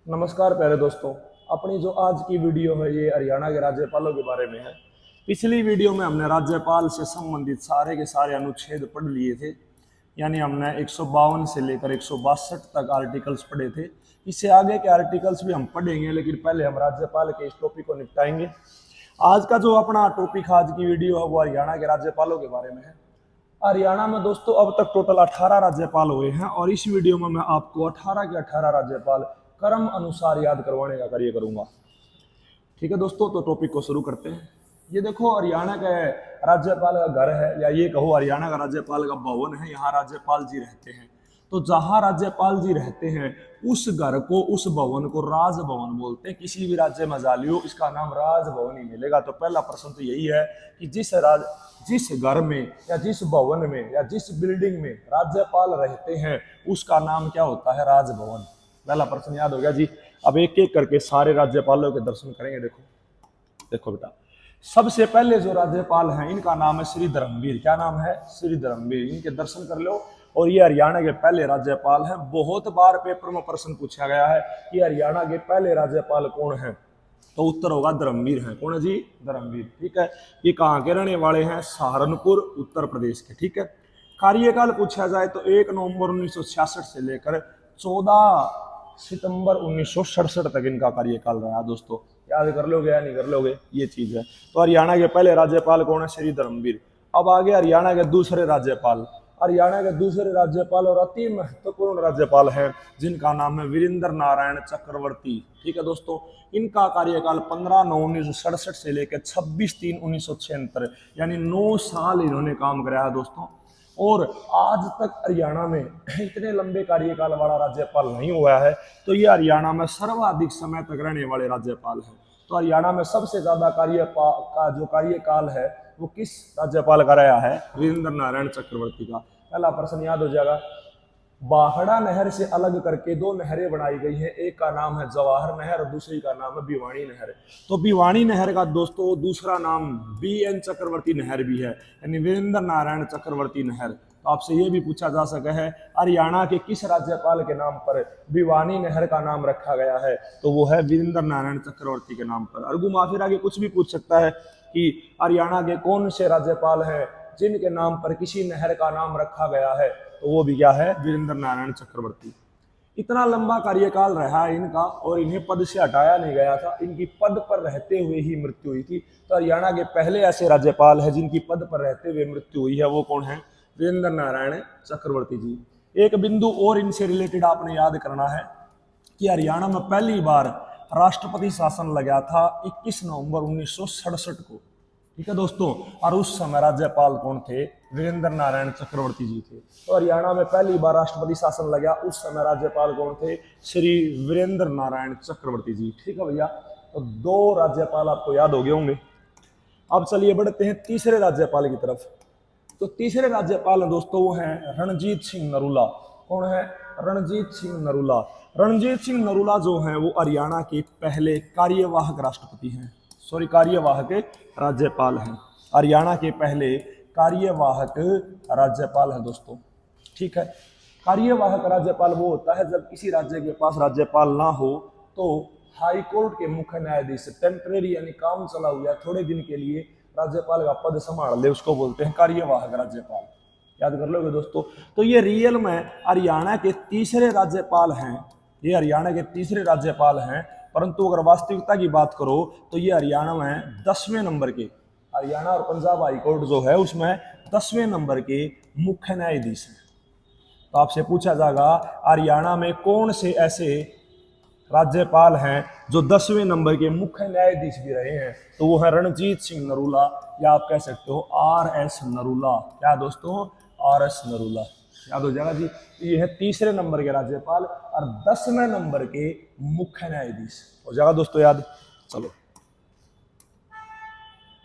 नमस्कार प्यारे दोस्तों। अपनी जो आज की वीडियो है ये हरियाणा के राज्यपालों के बारे में है। पिछली वीडियो में हमने राज्यपाल से संबंधित सारे के सारे अनुच्छेद पढ़ लिए थे, यानी हमने 152 से लेकर 162 तक आर्टिकल्स पढ़े थे। इससे आगे के आर्टिकल्स भी हम पढ़ेंगे, लेकिन पहले हम राज्यपाल के इस टॉपिक को निपटाएंगे। आज का जो अपना टॉपिक आज की वीडियो है वो हरियाणा के राज्यपालों के बारे में है। हरियाणा में दोस्तों अब तक टोटल 18 राज्यपाल हुए हैं और इस वीडियो में मैं आपको 18 के 18 राज्यपाल क्रम अनुसार याद करवाने का कार्य करूंगा। ठीक है दोस्तों, तो टॉपिक को शुरू करते हैं। ये देखो हरियाणा का राज्यपाल का घर है, या ये कहो हरियाणा का राज्यपाल का भवन है। यहाँ राज्यपाल जी रहते हैं। तो जहाँ राज्यपाल जी रहते हैं उस घर को, उस भवन को राजभवन बोलते हैं। किसी भी राज्य में जा लियो इसका नाम राजभवन ही मिलेगा। तो पहला प्रश्न तो यही है कि जिस घर में या जिस भवन में या जिस बिल्डिंग में राज्यपाल रहते हैं उसका नाम क्या होता है? राजभवन। पहला प्रश्न याद हो गया जी। अब एक एक करके सारे राज्यपालों के दर्शन करेंगे। देखो देखो बेटा, सबसे पहले जो राज्यपाल हैं इनका नाम है श्री धर्मवीर। क्या नाम है? श्री धर्मवीर। इनके दर्शन कर लो। और ये हरियाणा के पहले राज्यपाल हैं। बहुत बार पेपर में प्रश्न पूछा गया है कि हरियाणा के पहले राज्यपाल कौन है, तो उत्तर होगा धर्मवीर हैं। कौन है जी? धर्मवीर। ठीक है। ये कहाँ के रहने वाले हैं? सहारनपुर, उत्तर प्रदेश के। ठीक है। कार्यकाल पूछा जाए तो 1 नवंबर 1966 से लेकर 14 सितंबर 1967 तक इनका कार्यकाल रहा। दोस्तों याद कर लोगे या नहीं कर लोगे, ये चीज है। तो हरियाणा के पहले राज्यपाल कौन है? श्री धर्मवीर। अब आगे हरियाणा के दूसरे राज्यपाल। हरियाणा के दूसरे राज्यपाल और अति महत्वपूर्ण राज्यपाल हैं जिनका नाम है वीरेंद्र नारायण चक्रवर्ती। ठीक है दोस्तों। इनका कार्यकाल 15/9/1967 से लेकर 26/3/1976 यानी 9 साल इन्होंने काम कराया है दोस्तों। और आज तक हरियाणा में इतने लंबे कार्यकाल वाला राज्यपाल नहीं हुआ है। तो ये हरियाणा में सर्वाधिक समय तक रहने वाले राज्यपाल हैं। तो हरियाणा में सबसे ज्यादा जो कार्यकाल है वो किस राज्यपाल का रहा है? वीरेंद्र नारायण चक्रवर्ती का। पहला प्रश्न याद हो जाएगा। बाहड़ा नहर से अलग करके 2 नहरें बनाई गई है। एक का नाम है जवाहर नहर और दूसरी का नाम है भिवानी नहर। तो भिवानी नहर का दोस्तों दूसरा नाम BN चक्रवर्ती नहर भी है, यानी वीरेंद्र नारायण चक्रवर्ती नहर। तो आपसे ये भी पूछा जा सका है हरियाणा के किस राज्यपाल के नाम पर भिवानी नहर का नाम रखा गया है? तो वो है वीरेंद्र नारायण चक्रवर्ती के नाम पर। और घुमा फिरा के कुछ भी पूछ सकता है कि हरियाणा के कौन से राज्यपाल हैं जिनके नाम पर किसी नहर का नाम रखा गया है? तो वो भी क्या है? वीरेंद्र नारायण चक्रवर्ती। इतना लंबा कार्यकाल रहा है इनका और इन्हें पद से हटाया नहीं गया था। इनकी पद पर रहते हुए ही मृत्यु हुई थी। तो हरियाणा के पहले ऐसे राज्यपाल हैं जिनकी पद पर रहते हुए मृत्यु हुई है। वो कौन है? वीरेंद्र नारायण चक्रवर्ती जी। एक बिंदु और इनसे रिलेटेड आपने याद करना है कि हरियाणा में पहली बार राष्ट्रपति शासन लगा था 21 नवंबर 1967 को। ठीक है दोस्तों। और उस समय राज्यपाल कौन थे? वीरेंद्र नारायण चक्रवर्ती जी थे। तो हरियाणा में पहली बार राष्ट्रपति शासन लगा, उस समय राज्यपाल कौन थे? श्री वीरेंद्र नारायण चक्रवर्ती जी। ठीक है भैया। तो 2 राज्यपाल आपको याद हो गए होंगे। अब चलिए बढ़ते हैं तीसरे राज्यपाल की तरफ। तो तीसरे राज्यपाल दोस्तों वो हैं रणजीत सिंह नरूला। कौन है? रणजीत सिंह नरूला। रणजीत सिंह नरूला जो हैं वो हरियाणा के पहले कार्यवाहक राष्ट्रपति हैं। कार्यवाहक राज्यपाल हैं। हरियाणा के पहले कार्यवाहक राज्यपाल हैं दोस्तों। ठीक है। कार्यवाहक राज्यपाल वो होता है जब किसी राज्य के पास राज्यपाल ना हो तो हाई कोर्ट के मुख्य न्यायाधीश टेम्परेरी यानी काम चला हुआ थोड़े दिन के लिए राज्यपाल का पद संभाल ले, उसको बोलते हैं कार्यवाहक राज्यपाल। याद कर लोगे दोस्तों। तो ये रियल में हरियाणा के तीसरे राज्यपाल हैं। ये हरियाणा के तीसरे राज्यपाल हैं, परंतु अगर वास्तविकता की बात करो तो ये हरियाणा में 10वें नंबर के, हरियाणा और पंजाब हाईकोर्ट जो है उसमें 10वें नंबर के मुख्य न्यायाधीश हैं। तो आपसे पूछा जाएगा हरियाणा में कौन से ऐसे राज्यपाल हैं जो 10वें नंबर के मुख्य न्यायाधीश भी रहे हैं? तो वो है रणजीत सिंह नरूला, या आप कह सकते हो RS नरूला। क्या दोस्तों? RS नरूला। याद हो जाएगा जी। ये है तीसरे नंबर के राज्यपाल और 10वें नंबर के मुख्य न्यायाधीश। हो जाएगा दोस्तों याद। चलो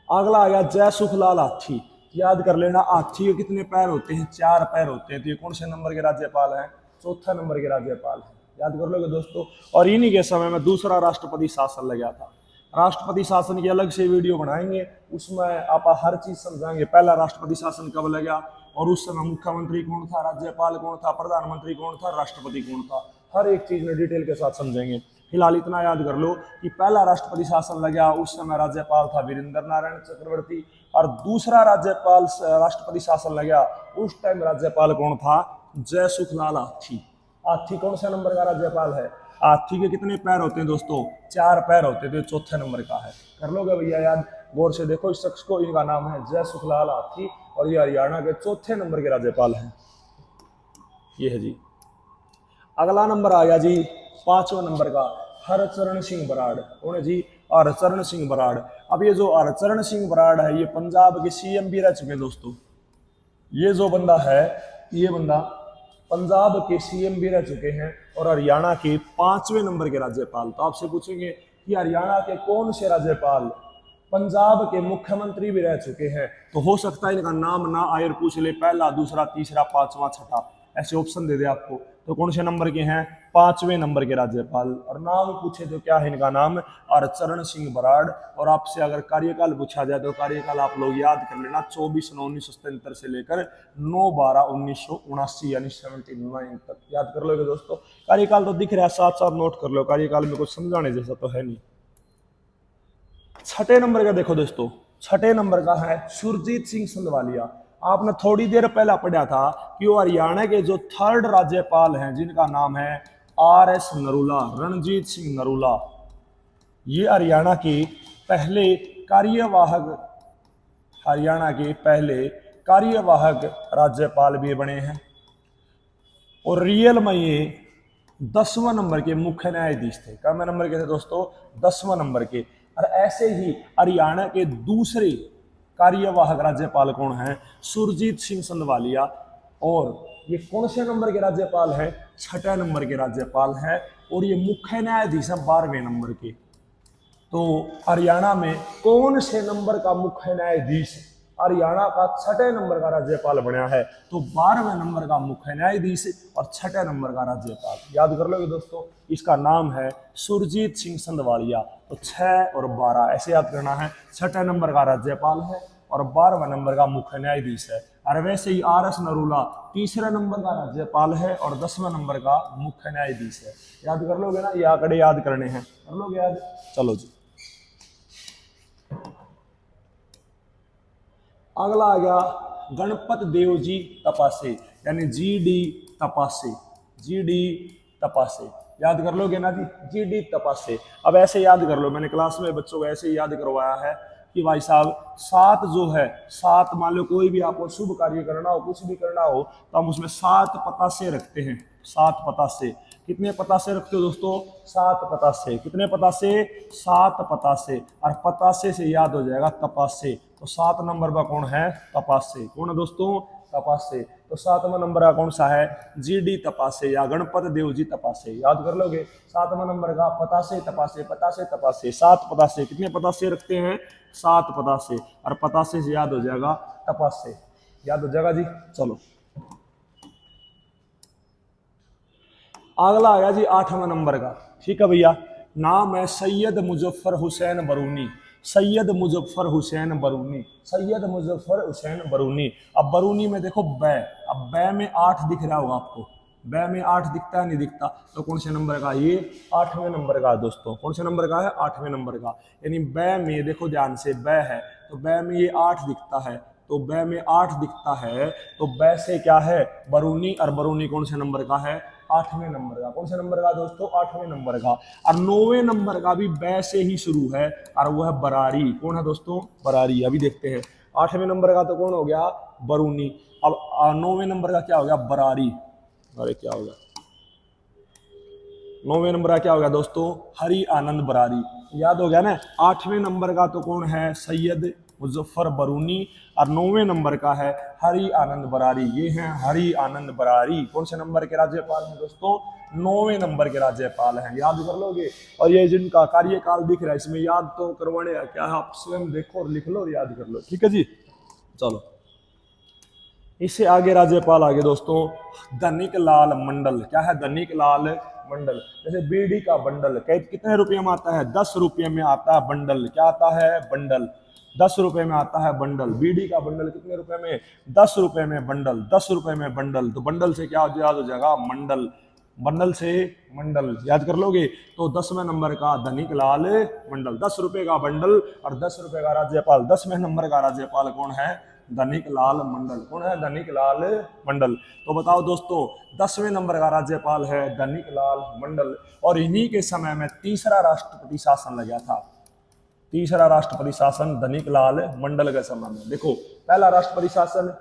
अगला आ गया जय सुखलाल हाथी। याद कर लेना, हाथी के कितने पैर होते हैं? 4 पैर होते हैं। तो ये कौन से नंबर के राज्यपाल हैं? 4थे नंबर के राज्यपाल हैं। याद कर लोगे दोस्तों। और इन्हीं के समय में दूसरा राष्ट्रपति शासन लगा था। राष्ट्रपति शासन की अलग से वीडियो बनाएंगे, उसमें आप हर चीज समझाएंगे। पहला राष्ट्रपति शासन कब लगा और उस समय मुख्यमंत्री कौन था, राज्यपाल कौन था, प्रधानमंत्री कौन था, राष्ट्रपति कौन था, हर एक चीज में डिटेल के साथ समझेंगे। फिलहाल इतना याद कर लो कि पहला राष्ट्रपति शासन लगा उस समय राज्यपाल था वीरेंद्र नारायण चक्रवर्ती, और दूसरा राज्यपाल राष्ट्रपति शासन लगा उस टाइम राज्यपाल कौन था? जय सुखलाल आथी। आथी कौन सा नंबर का राज्यपाल है? हाथी के कितने पैर होते हैं दोस्तों? 4 पैर होते थे, चौथे नंबर का है। कर लोगे भैया याद? गौर से देखो इस शख्स को, इनका नाम है जय सुखलाल हाथी और ये हरियाणा के चौथे नंबर के राज्यपाल हैं। ये है जी। अगला नंबर आ गया जी 5वें नंबर का, हरचरण सिंह बराड़। कौन है जी? हरचरण सिंह बराड़। अब ये जो हरचरण सिंह बराड़ है ये पंजाब के सीएम भी रह चुके हैं दोस्तों। ये जो बंदा है, ये बंदा पंजाब के सीएम भी रह चुके हैं और हरियाणा के 5वें नंबर के राज्यपाल। तो आपसे पूछेंगे कि हरियाणा के कौन से राज्यपाल पंजाब के मुख्यमंत्री भी रह चुके हैं? तो हो सकता है इनका नाम ना आए और पूछ ले पहला, दूसरा, तीसरा, 5वां, छठा, ऐसे ऑप्शन दे दे आपको। तो कौन से नंबर के हैं? 5वें नंबर के राज्यपाल। और नाम पूछे तो क्या है इनका नाम? हरचरण सिंह बराड़। और आपसे अगर कार्यकाल पूछा जाए तो कार्यकाल आप लोग याद कर लेना, 24/9/1977 से लेकर 9/12/1979 यानी 79 तक याद कर लोगे दोस्तों। कार्यकाल तो दिख रहा है, साथ साथ नोट कर लो, कार्यकाल में कुछ समझाने जैसा तो है नहीं। 6ठे नंबर का देखो दोस्तों, 6ठे नंबर का है सुरजीत सिंह संधवालिया। आपने थोड़ी देर पहला पढ़ा था कि वो हरियाणा के जो 3rd राज्यपाल हैं जिनका नाम है RS नरूला, रणजीत सिंह नरूला। ये हरियाणा के पहले कार्यवाहक राज्यपाल भी बने हैं और रियल में ये 10वें नंबर के मुख्य न्यायाधीश थे। कम नंबर के थे दोस्तों? 10वें नंबर के। और ऐसे ही हरियाणा के दूसरे कार्यवाहक राज्यपाल कौन है? सुरजीत सिंह संधवालिया। और ये कौन से नंबर के राज्यपाल हैं? 6ठे नंबर के राज्यपाल हैं और ये मुख्य न्यायाधीश हैं 12वें नंबर के। तो हरियाणा में कौन से नंबर का मुख्य न्यायाधीश हरियाणा का 6ठे नंबर का राज्यपाल बना है? तो 12वें नंबर का मुख्य न्यायाधीश और 6ठे नंबर का राज्यपाल। याद कर लोगे दोस्तों, इसका नाम है सुरजीत सिंह संधवालिया। तो 6 और 12 ऐसे याद करना है। 6ठे नंबर का राज्यपाल है और 12वें नंबर का मुख्य न्यायाधीश है। और वैसे ही RS नरूला 3रे नंबर का राज्यपाल है और 10वें नंबर का मुख्य न्यायाधीश है। याद कर लोगे ना? ये आंकड़े याद करने हैं, कर लोगे याद? चलो जी। अगला आ गया गणपत देव जी तपासे यानी GD तपासे। GD तपासे याद कर लोगे ना जी? GD तपासे। अब ऐसे याद कर लो, मैंने क्लास में बच्चों को ऐसे याद करवाया है कि भाई साहब 7 जो है, 7 मान लो कोई भी आपको शुभ कार्य करना हो, कुछ भी करना हो तो हम उसमें 7 पतासे रखते हैं। 7 पतासे। कितने पतासे रखते हो दोस्तों? 7 पतासे। कितने पतासे? 7 पतासे। और पतासे से याद हो जाएगा तपासे। तो 7 नंबर का कौन है? तपासे। कौन है दोस्तों? तपासे। तो 7वां नंबर का कौन सा है? GD तपासे या गणपत देव जी तपासे। याद कर लोगे? 7वां नंबर का पतासे तपासे, पतासे तपासे, 7 पतासे। कितने पतासे रखते हैं? 7 पतासे। और पतासे से याद हो जाएगा तपासे। याद हो जाएगा जी। चलो अगला आया जी 8वें नंबर का। ठीक है भैया, नाम है सैयद मुजफ्फर हुसैन बरूनी। सैयद मुजफ्फर हुसैन बरूनी। सैयद मुजफ्फर हुसैन बरूनी। अब बरूनी में देखो बै, अब बै में 8 दिख रहा होगा आपको। बै में 8 दिखता है नहीं दिखता? तो कौन से नंबर का? ये 8वें नंबर का दोस्तों। कौन से नंबर का है? 8वें नंबर का। यानी बै में देखो ध्यान से, बै है तो बै में ये 8 दिखता है। तो बै में 8 दिखता है तो बै से क्या है? बरूनी। और बरूनी कौन से नंबर का है? 8वें नंबर का। कौन से नंबर का दोस्तों? 8वें नंबर का। और 9वें नंबर का भी बै से ही शुरू है और वो है बरारी। कौन है दोस्तों? बरारी। अभी देखते हैं 8वें नंबर का तो कौन हो गया? बरूनी। अब 9वें नंबर का क्या हो गया? बरारी। अरे क्या हो गया? 9वें नंबर का क्या हो गया दोस्तों? हरि आनंद बरारी। याद हो गया ना? 8वें नंबर का तो कौन है? सैयद मुजफ्फर बरूनी। और 9वें नंबर का है हरि आनंद बरारी। ये हैं हरि आनंद बरारी। कौन से नंबर के राज्यपाल हैं दोस्तों? 9वें नंबर के राज्यपाल हैं। याद कर लोगे? और ये जिनका कार्यकाल दिख रहा है इसमें याद तो करवाने क्या है, आप स्वयं देखो और लिख लो और याद कर लो। ठीक है जी। चलो इससे आगे राज्यपाल आगे दोस्तों धनिक लाल मंडल। क्या है? धनिक लाल मंडल। जैसे बीड़ी का बंडल कितने रुपये में आता है? 10 रुपये में आता है बंडल। क्या आता है? बंडल। 10 रुपये में आता है बंडल। बीड़ी का बंडल कितने रुपए में? 10 रुपये में बंडल। 10 रुपये में बंडल। तो बंडल से क्या याद हो जाएगा? मंडल। बंडल से मंडल, याद कर लोगे। तो 10वें नंबर का धनिक लाल मंडल, 10 रुपए का बंडल और 10 रुपए का राज्यपाल। 10वें नंबर का राज्यपाल कौन है? धनिक लाल मंडल। कौन है? धनिक लाल मंडल। तो बताओ दोस्तों, 10वें नंबर का राज्यपाल है धनिक लाल मंडल। और इन्हीं के समय में तीसरा राष्ट्रपति शासन लगा था। तीसरा राष्ट्रपति शासन धनिक लाल मंडल के समय में। देखो, पहला राष्ट्रपति शासन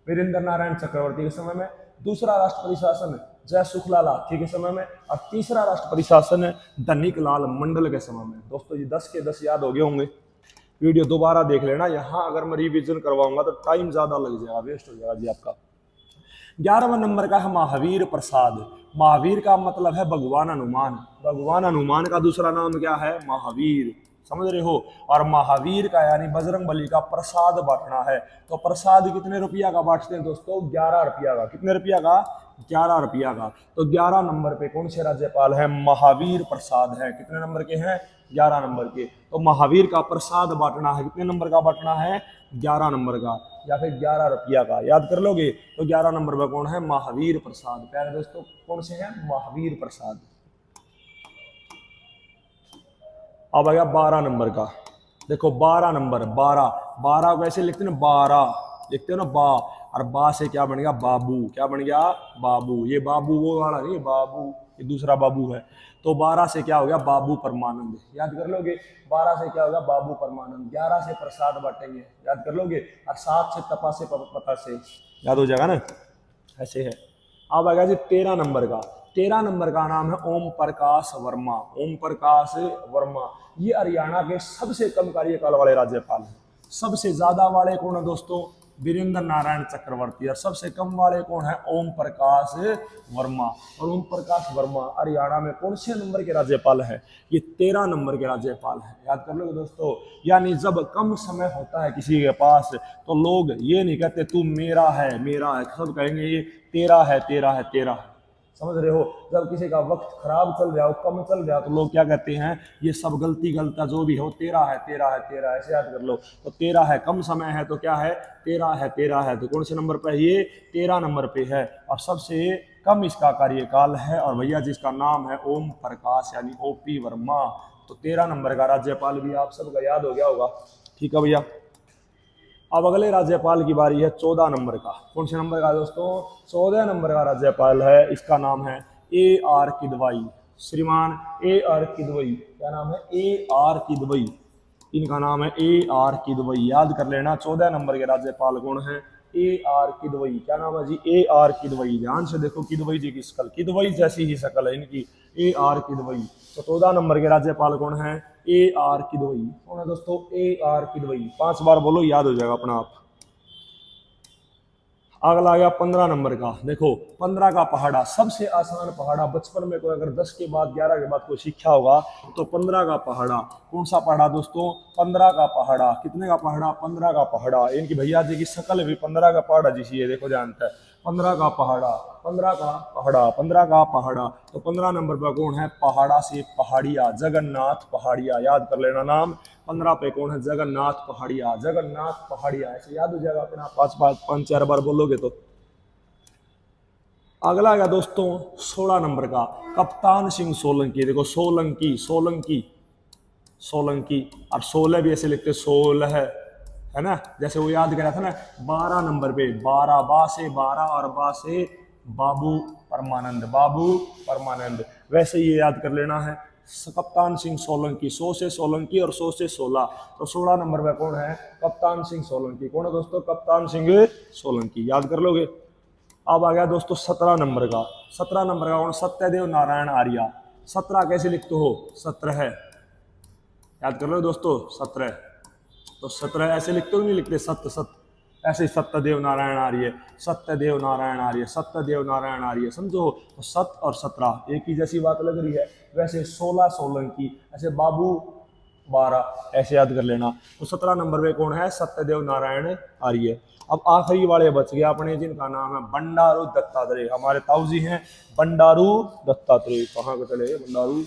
वीरेंद्र नारायण चक्रवर्ती के समय में, दूसरा राष्ट्रपति शासन जय सुखलाल हाथी के समय में, और तीसरा राष्ट्रपति शासन धनिक लाल मंडल के समय में। दोस्तों ये 10 के 10 याद हो गए होंगे। वीडियो दोबारा देख लेना, यहाँ अगर मैं रिवीजन करवाऊंगा तो टाइम ज्यादा लग जाएगा, वेस्ट हो जाएगा जी आपका। 11वां नंबर का है महावीर प्रसाद। महावीर का मतलब है भगवान हनुमान। भगवान हनुमान का दूसरा नाम क्या है? महावीर, समझ रहे हो। और महावीर का यानी बजरंग बली का प्रसाद बांटना है। तो प्रसाद कितने रुपया का बांटते हैं दोस्तों? 11 रुपया का। कितने रुपया का? 11 रुपया का। तो 11 नंबर पे कौन से राज्यपाल है? महावीर प्रसाद है। कितने नंबर के हैं? 11 नंबर के। तो महावीर का प्रसाद बांटना है, कितने नंबर का बांटना है? 11 नंबर का, या फिर 11 रुपया का, याद कर लोगे। तो 11 नंबर पर कौन है? महावीर प्रसाद। प्यारे दोस्तों कौन से हैं? महावीर प्रसाद। अब आ गया 12 नंबर का। देखो 12 नंबर, 12 को ऐसे लिखते हैं ना, 12 लिखते हो ना, बा, और बा से क्या बन गया? बाबू। क्या बन गया? बाबू। ये बाबू वो वाला नहीं, बाबू ये दूसरा बाबू है। तो 12 से क्या हो गया? बाबू परमानंद। याद कर लोगे। 12 से क्या होगा? बाबू परमानंद। 11 से प्रसाद बांटेंगे, याद कर लोगे। और 7 से तपा से पता से, याद हो जाएगा ना, ऐसे है। अब आ गया जी 13 नंबर का। 13 नंबर का नाम है ओम प्रकाश वर्मा। ओम प्रकाश वर्मा ये हरियाणा के सबसे कम कार्यकाल वाले राज्यपाल हैं। सबसे ज्यादा वाले कौन है दोस्तों? वीरेंद्र नारायण चक्रवर्ती। और सबसे कम वाले कौन है? ओम प्रकाश वर्मा। और ओम प्रकाश वर्मा हरियाणा में कौन से नंबर के राज्यपाल है? ये 13 नंबर के राज्यपाल है, याद कर लो दोस्तों। यानी जब कम समय होता है किसी के पास, तो लोग ये नहीं कहते तू मेरा है मेरा है, सब कहेंगे ये तेरा है तेरा है तेरा है, समझ रहे हो। जब किसी का वक्त खराब चल रहा हो, कम चल रहा हो, तो लोग क्या कहते हैं? ये सब गलती गलता जो भी हो तेरा है तेरा है तेरा है, ऐसे याद कर लो। तो तेरा है, कम समय है तो क्या है? तेरा है तेरा है। तो कौन से नंबर पे? ये 13 नंबर पे है। और सबसे कम इसका कार्यकाल है, और भैया जिसका नाम है ओम प्रकाश यानी ओपी वर्मा। तो 13 नंबर का राज्यपाल भी आप सबका याद हो गया होगा। ठीक है भैया। अब अगले राज्यपाल की बारी है 14 नंबर का। कौन से नंबर का दोस्तों? 14 नंबर का राज्यपाल है, इसका नाम है AR किदवई। श्रीमान AR किदवई। क्या नाम है? AR किदवई। इनका नाम है AR किदवई, याद कर लेना। 14 नंबर के राज्यपाल कौन है? AR किदवई। क्या नाम है जी? AR किदवई। ध्यान से देखो, किदवई जी की शक्ल, किदवई जैसी ही शक्ल है इनकी, AR किदवई। तो 14 नंबर के राज्यपाल कौन है? AR किदवई। कौन है दोस्तों? AR किदवई। 5 बार बोलो, याद हो जाएगा अपना आप। अगला आ गया 15 नंबर का। देखो 15 का पहाड़ा, सबसे आसान पहाड़ा। बचपन में कोई अगर 10 के बाद 11 के बाद कोई सीखा होगा तो 15 का पहाड़ा। कौन सा पहाड़ा दोस्तों? 15 का पहाड़ा। कितने का पहाड़ा? 15 का पहाड़ा। इनकी भैया जी की शक्ल भी 15 का पहाड़ा जिसी है, देखो जानता है। 15 का पहाड़ा, 15 का पहाड़ा, 15 का पहाड़ा। तो 15 नंबर पर कौन है? पहाड़ा से पहाड़िया, जगन्नाथ पहाड़िया, याद कर लेना नाम। 15 पे कौन है? जगन्नाथ पहाड़िया, जगन्नाथ पहाड़िया, ऐसे याद हो जाएगा अपना। 5 4 बार बोलोगे तो। अगला है दोस्तों 16 नंबर का, कप्तान सिंह सोलंकी। देखो सोलंकी, सोलंकी, सोलंकी। और 16 भी ऐसे लिखते 16 है ना, जैसे वो याद करा था ना। 12 नंबर पे 12, बा से 12 और बा से बाबू परमानंद, बाबू परमानंद। वैसे ये याद कर लेना है, कप्तान सिंह सोलंकी। 100 से सोलंकी और 100 से 16। तो 16 नंबर पे कौन है? कप्तान सिंह सोलंकी। कौन है दोस्तों? कप्तान सिंह सोलंकी, याद कर लोगे। अब आ गया दोस्तों 17 नंबर का। 17 नंबर का कौन? सत्यदेव नारायण आर्य। 17 कैसे लिखते हो? 17 है, याद कर लो दोस्तों, 17। तो 17 ऐसे लिखते हो, नहीं लिखते? सत्य सत्य, ऐसे सत्यदेव नारायण आर्य, सत्यदेव नारायण आर्य, सत्यदेव नारायण आर्य, समझो। तो 7 और 17 एक ही जैसी बात लग रही है। वैसे 16 सोलंकी, ऐसे बाबू 12, ऐसे याद कर लेना। तो 17 नंबर पे कौन है? सत्यदेव नारायण आर्य। अब आखिरी वाले बच गए अपने, जिनका नाम है बंडारू दत्तात्रेय। हमारे ताऊजी हैं बंडारू दत्तात्रेय। कहाँ को चले बंडारू?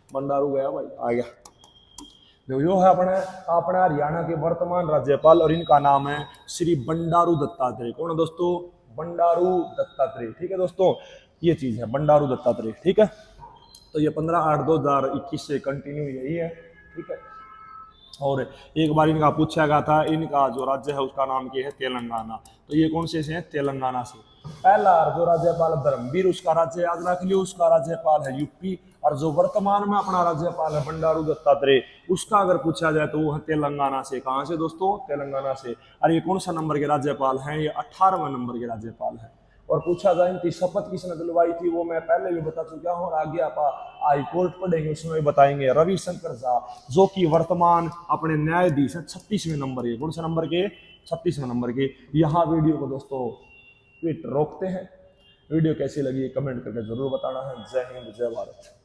बंडारू गया भाई, आ गया। जो है अपना हरियाणा के वर्तमान राज्यपाल, और इनका नाम है श्री बंडारू दत्तात्रेय। कौन है दोस्तों? बंडारू दत्तात्रेय। ठीक है दोस्तों। ये चीज़ है बंडारू दत्तात्रेय, ठीक है। तो ये 15/8/2021 से कंटिन्यू यही है, ठीक है। और एक बार इनका पूछा गया था, इनका जो राज्य है उसका नाम क्या है, तेलंगाना। तो ये कौन से हैं, तेलंगाना से। पहला जो राज्यपाल धर्मवीर, उसका राज्य याद रख लियो, उसका राज्यपाल है यूपी। और जो वर्तमान में अपना राज्यपाल है बंडारू दत्तात्रेय, उसका अगर पूछा जाए तो वो है तेलंगाना से। कहाँ से दोस्तों, तेलंगाना से। और ये कौन सा नंबर के राज्यपाल हैं, ये 18वें नंबर के राज्यपाल हैं। और पूछा जाए इनकी शपथ किसने दिलवाई थी, वो मैं पहले भी बता चुका हूँ, और आगे आप हाई कोर्ट पढ़ेंगे उसमें भी बताएंगे। रविशंकर झा, जो कि वर्तमान अपने न्यायाधीश है 36वें नंबर के। कौन से नंबर के, 36वें नंबर के। यहाँ वीडियो को दोस्तों रोकते हैं। वीडियो कैसी लगी कमेंट करके जरूर बताना है। जय हिंद, जय भारत।